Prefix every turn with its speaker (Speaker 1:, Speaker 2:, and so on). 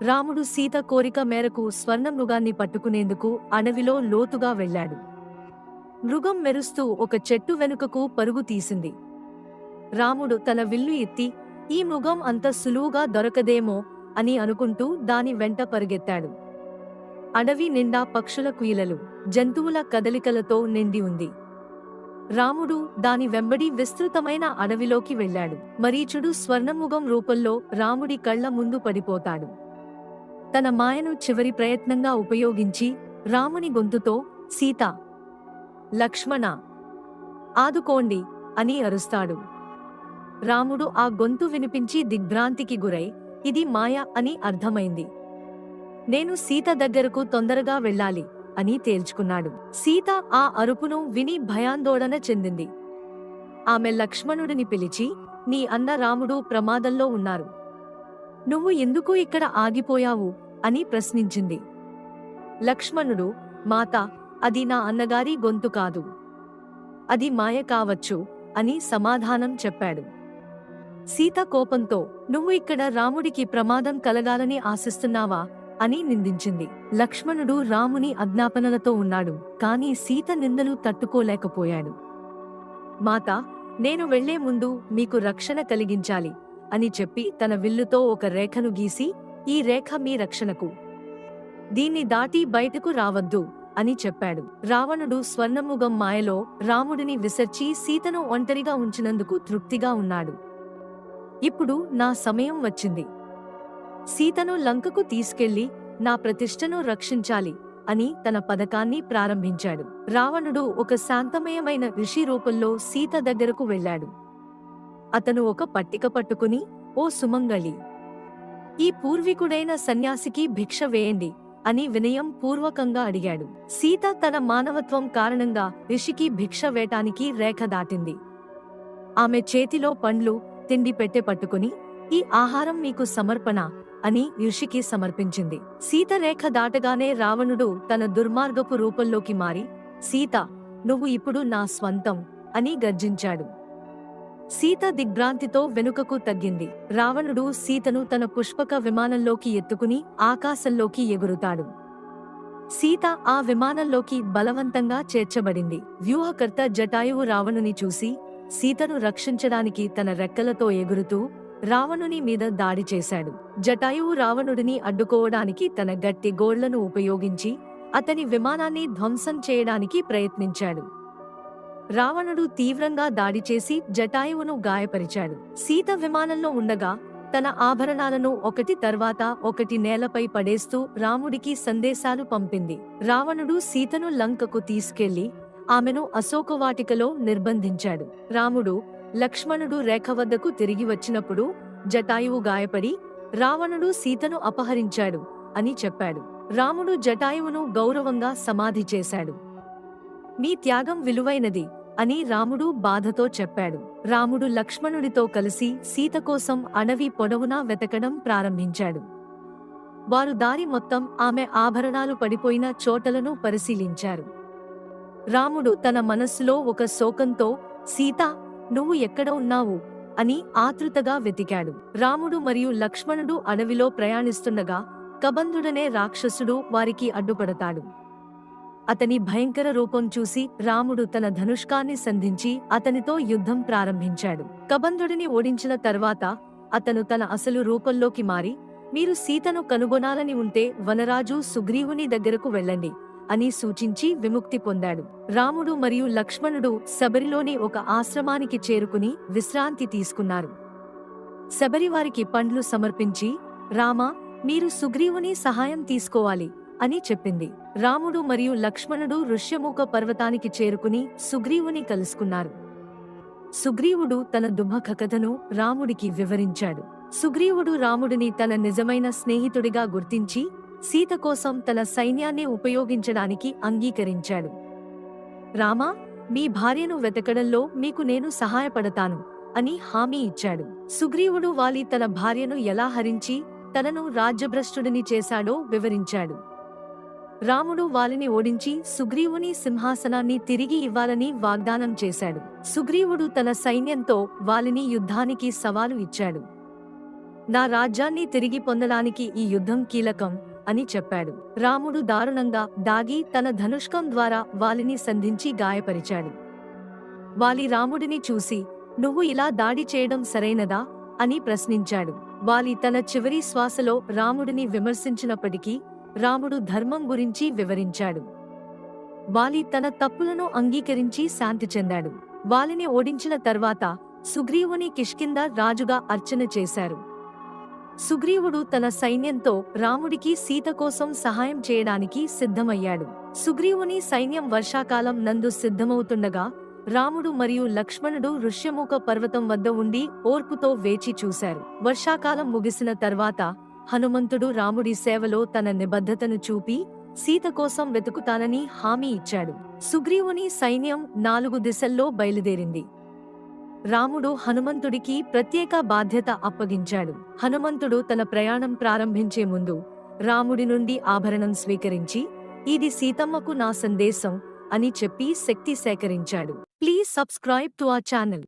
Speaker 1: రాముడు సీత కోరిక మేరకు స్వర్ణ మృగాన్ని పట్టుకునేందుకు అడవిలో లోతుగా వెళ్ళాడు. మృగం మెరుస్తూ ఒక చెట్టు వెనుకకు పరుగు తీసింది. రాముడు తన విల్లు ఎత్తి ఈ మృగం అంత సులువుగా దొరకదేమో అని అనుకుంటూ దాని వెంట పరుగెత్తాడు. అడవి నిండా పక్షుల కుయిలలు, జంతువుల కదలికలతో నిండి ఉంది. రాముడు దాని వెంబడి విస్తృతమైన అడవిలోకి వెళ్ళాడు. మరీచుడు స్వర్ణముగం రూపంలో రాముడి కళ్ల ముందు పడిపోతాడు. తన మాయను చివరి ప్రయత్నంగా ఉపయోగించి రాముని గొంతుతో సీతా, లక్ష్మణ, ఆదుకోండి అని అరుస్తాడు. రాముడు ఆ గొంతు వినిపించి దిగ్భ్రాంతికి గురై ఇది మాయ అని అర్థమైంది. నేను సీత దగ్గరకు తొందరగా వెళ్ళాలి అని తేల్చుకున్నాడు. సీత ఆ అరుపును విని భయాందోళన చెందింది. ఆమె లక్ష్మణుడిని పిలిచి, నీ అన్న రాముడు ప్రమాదంలో ఉన్నారు. నువ్వు ఎందుకు ఇక్కడ ఆగిపోయావు అని ప్రశ్నించింది. లక్ష్మణుడు, మాతా, అది నా అన్నగారి గొంతు కాదు. అది మాయ కావచ్చు అని సమాధానం చెప్పాడు. సీత కోపంతో, నువ్వు ఇక్కడ రాముడికి ప్రమాదం కలగాలని ఆశిస్తున్నావా అని నిందించింది. లక్ష్మణుడు రాముని ఆజ్ఞాపనలతో ఉన్నాడు, కాని సీత నిందలు తట్టుకోలేకపోయాడు. మాతా, నేను వెళ్లే ముందు మీకు రక్షణ కలిగించాలి అని చెప్పి తన విల్లుతో ఒక రేఖను గీసి, ఈ రేఖ మీ రక్షణకు. దీన్ని దాటి బయటకు రావద్దు అని చెప్పాడు. రావణుడు స్వర్ణముగం మాయలో రాముడిని విసర్చి సీతను ఒంటరిగా ఉంచినందుకు తృప్తిగా ఉన్నాడు. ఇప్పుడు నా సమయం వచ్చింది. సీతను లంకకు తీసుకెళ్లి నా ప్రతిష్టను రక్షించాలి అని తన పథకాన్ని ప్రారంభించాడు. రావణుడు ఒక శాంతమయమైన ఋషి రూపంలో సీత దగ్గరకు వెళ్ళాడు. అతను ఒక పట్టిక పట్టుకుని, ఓ సుమంగళి, ఈ పూర్వీకుడైన సన్యాసికి భిక్ష వేయండి అని వినయం పూర్వకంగా అడిగాడు. సీత తన మానవత్వం కారణంగా ఋషికి భిక్ష వేయటానికి రేఖ దాటింది. ఆమె చేతిలో పండ్లు, తిండి పెట్టె పట్టుకుని, ఈ ఆహారం మీకు సమర్పణ అని ఋషికి సమర్పించింది. సీత రేఖ దాటగానే రావణుడు తన దుర్మార్గపు రూపంలోకి మారి, సీత, నువ్వు ఇప్పుడు నా స్వంతం అని గర్జించాడు. సీత దిగ్భ్రాంతితో వెనుకకు తగ్గింది. రావణుడు సీతను తన పుష్పక విమానంలోకి ఎత్తుకుని ఆకాశంలోకి ఎగురుతాడు. సీత ఆ విమానంలోకి బలవంతంగా చేర్చబడింది. వ్యూహకర్త జటాయువు రావణుని చూసి సీతను రక్షించడానికి తన రెక్కలతో ఎగురుతూ రావణుని మీద దాడి చేశాడు. జటాయువు రావణుడిని అడ్డుకోవడానికి తన గట్టి గోళ్లను ఉపయోగించి అతని విమానాన్ని ధ్వంసం చేయడానికి ప్రయత్నించాడు. రావణుడు తీవ్రంగా దాడి చేసి జటాయువును గాయపరిచాడు. సీత విమానంలో ఉండగా తన ఆభరణాలను ఒకటి తర్వాత ఒకటి నేలపై పడేస్తూ రాముడికి సందేశాలు పంపింది. రావణుడు సీతను లంకకు తీసుకెళ్లి ఆమెను అశోకవాటికలో నిర్బంధించాడు. రాముడు, లక్ష్మణుడు రేఖ వద్దకు తిరిగి వచ్చినప్పుడు జటాయువు గాయపడి రావణుడు సీతను అపహరించాడు అని చెప్పాడు. రాముడు జటాయువును గౌరవంగా సమాధి చేశాడు. మీ త్యాగం విలువైనది అని రాముడు బాధతో చెప్పాడు. రాముడు లక్ష్మణుడితో కలిసి సీత కోసం అడవి పొడవునా వెతకడం ప్రారంభించాడు. వారు దారి మొత్తం ఆమె ఆభరణాలు పడిపోయిన చోటలను పరిశీలించారు. రాముడు తన మనస్సులో ఒక శోకంతో, సీతా, నువ్వు ఎక్కడ ఉన్నావు అని ఆతృతగా వెతికాడు. రాముడు మరియు లక్ష్మణుడు అడవిలో ప్రయాణిస్తుండగా కబంధుడనే రాక్షసుడు వారికి అడ్డుపడతాడు. అతని భయంకర రూపం చూసి రాముడు తన ధనుష్కాన్ని సంధించి అతనితో యుద్ధం ప్రారంభించాడు. కబంధుడిని ఓడించిన తర్వాత అతను తన అసలు రూపంలోకి మారి, మీరు సీతను కనుగొనాలని ఉంటే వనరాజు సుగ్రీవుని దగ్గరకు వెళ్ళండి అని సూచించి విముక్తి పొందాడు. రాముడు మరియు లక్ష్మణుడు శబరిలోని ఒక ఆశ్రమానికి చేరుకుని విశ్రాంతి తీసుకున్నారు. శబరి వారికి పండ్లు సమర్పించి, రామా, మీరు సుగ్రీవుని సహాయం తీసుకోవాలి అని చెప్పింది. రాముడు మరియు లక్ష్మణుడు ఋష్యముఖ పర్వతానికి చేరుకుని సుగ్రీవుని కలుసుకున్నారు. సుగ్రీవుడు తన దుఃఖ కథను రాముడికి వివరించాడు. సుగ్రీవుడు రాముడిని తన నిజమైన స్నేహితుడిగా గుర్తించి సీత కోసం తన సైన్యాన్ని ఉపయోగించడానికి అంగీకరించాడు. రామా, మీ భార్యను వెతకడంలో మీకు నేను సహాయపడతాను అని హామీ ఇచ్చాడు. సుగ్రీవుడు వాలి తన భార్యను ఎలా హరించి తనను రాజ్యభ్రష్టుడిని చేశాడో వివరించాడు. రాముడు వాలిని ఓడించి సుగ్రీవుని సింహాసనాన్ని తిరిగి ఇవ్వాలని వాగ్దానం చేశాడు. సుగ్రీవుడు తన సైన్యంతో వాలిని యుద్ధానికి సవాలు ఇచ్చాడు. నా రాజ్యాన్ని తిరిగి పొందడానికి ఈ యుద్ధం కీలకం అని చెప్పాడు. రాముడు దారుణంగా దాగి తన ధనుష్కం ద్వారా వాలిని సంధించి గాయపరిచాడు. వాలి రాముడిని చూసి, నువ్వు ఇలా దాడి చేయడం సరైనదా అని ప్రశ్నించాడు. వాలి తన చివరి శ్వాసలో రాముడిని విమర్శించినప్పటికీ రాముడు ధర్మం గురించి వివరించాడు. వాలి తన తప్పులను అంగీకరించి శాంతి చెందాడు. వాలిని ఓడించిన తర్వాత సుగ్రీవుని కిష్కింద రాజుగా అర్చన చేశారు. సుగ్రీవుడు తన సైన్యంతో రాముడికి సీత కోసం సహాయం చేయడానికి సిద్ధమయ్యాడు. సుగ్రీవుని సైన్యం వర్షాకాలం నందు సిద్ధమవుతుండగా రాముడు మరియు లక్ష్మణుడు ఋష్యముఖ పర్వతం వద్ద ఉండి ఓర్పుతో వేచి చూశారు. వర్షాకాలం ముగిసిన తర్వాత హనుమంతుడు రాముడి సేవలో తన నిబద్ధతను చూపి సీత కోసం వెతుకుతానని హామీ ఇచ్చాడు. సుగ్రీవుని సైన్యం 4 దిశల్లో బయలుదేరింది. రాముడు హనుమంతుడికి ప్రత్యేక బాధ్యత అప్పగించాడు. హనుమంతుడు తన ప్రయాణం ప్రారంభించే ముందు రాముడి నుండి ఆభరణం స్వీకరించి, ఇది సీతమ్మకు నా సందేశం అని చెప్పి శక్తి సేకరించాడు. Please subscribe to our channel.